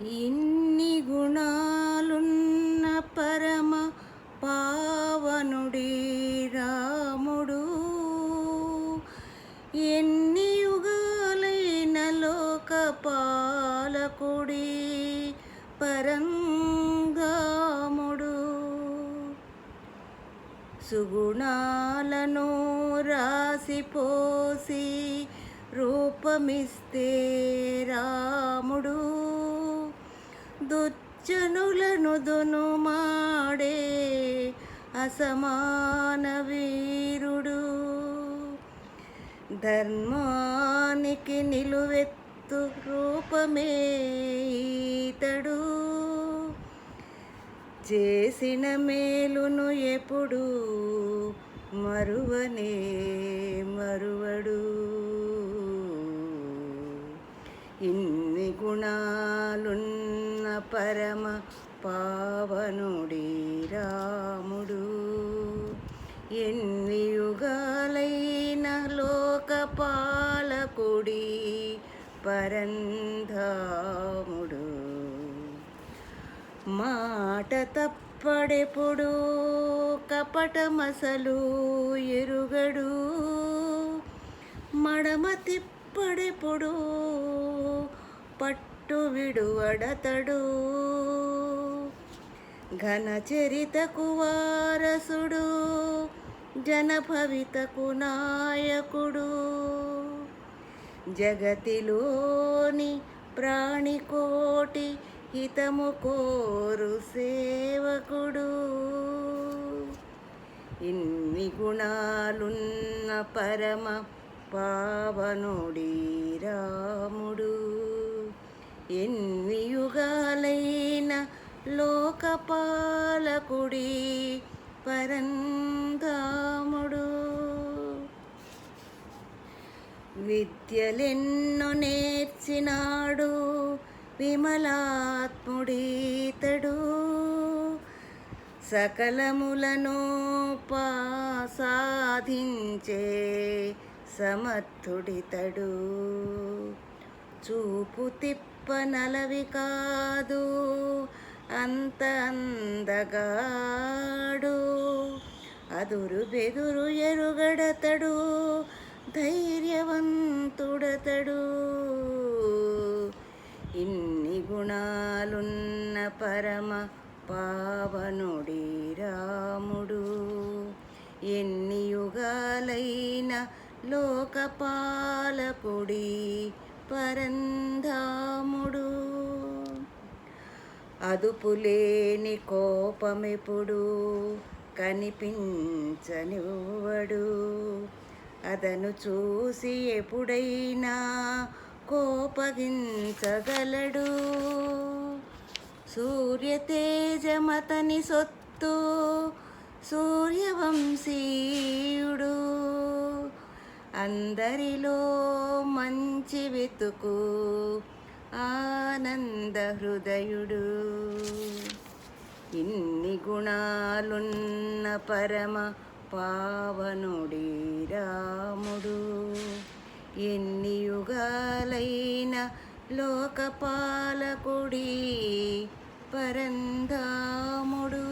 ఇన్ని గుణాలున్న పరమ పావనుడి రాముడు, ఎన్ని యుగాలైన లోక పాలకుడి పరంగాముడు. సుగుణాలను రాసిపోసి రూపమిస్తే రాముడు, దుర్జనులను దునుమాడే అసమాన వీరుడు. ధర్మానికి నిలువెత్తు రూపమే ఈతడు, చేసిన మేలును ఎప్పుడు మరువనే మరువడు. ఇన్ని గుణాలున్న పరమ పావనుడి రాముడు, ఎన్ని యుగాలైన లోక పాలకుడి పరంధాముడు. మాట తప్పడెప్పుడు కపటమసలు ఎరుగడు, మడమ తిప్పడెప్పుడు పట్టు విడువడతడు. ఘన చరితకు వారసుడు, జనభవితకు నాయకుడు, జగతిలోని ప్రాణికోటి హితము కోరు సేవకుడు. ఇన్ని గుణాలున్న పరమ పావనుడి రాముడు, ఎన్ని యుగాలైన లోకపాలకుడి పరంధాముడు. విద్యలెన్నో నేర్చినాడు విమలాత్ముడీతడు, సకలములను సాధించే సమర్థుడితడు. చూపు తిప్పనలవి కాదు అంత అందగాడు, అదురు బెదురు ఎరుగడతడు, ధైర్యవంతుడతడు. ఇన్ని గుణాలున్న పరమ పావనుడి రాముడు, ఎన్ని యుగాలైన లోకపాలకుడి పరంధాముడు. అదుపులేని కోపమెప్పుడు కనిపించనివ్వడు, అదను చూసి ఎప్పుడైనా కోపగించగలడు. సూర్యతేజమతని సొత్తు, సూర్యవంశీయుడు, అందరిలో మంచి వెతుకు ఆనంద హృదయుడు. ఇన్ని గుణాలున్న పరమ పావనుడి రాముడు, ఎన్ని యుగాలైన లోకపాలకుడి పరంధాముడు.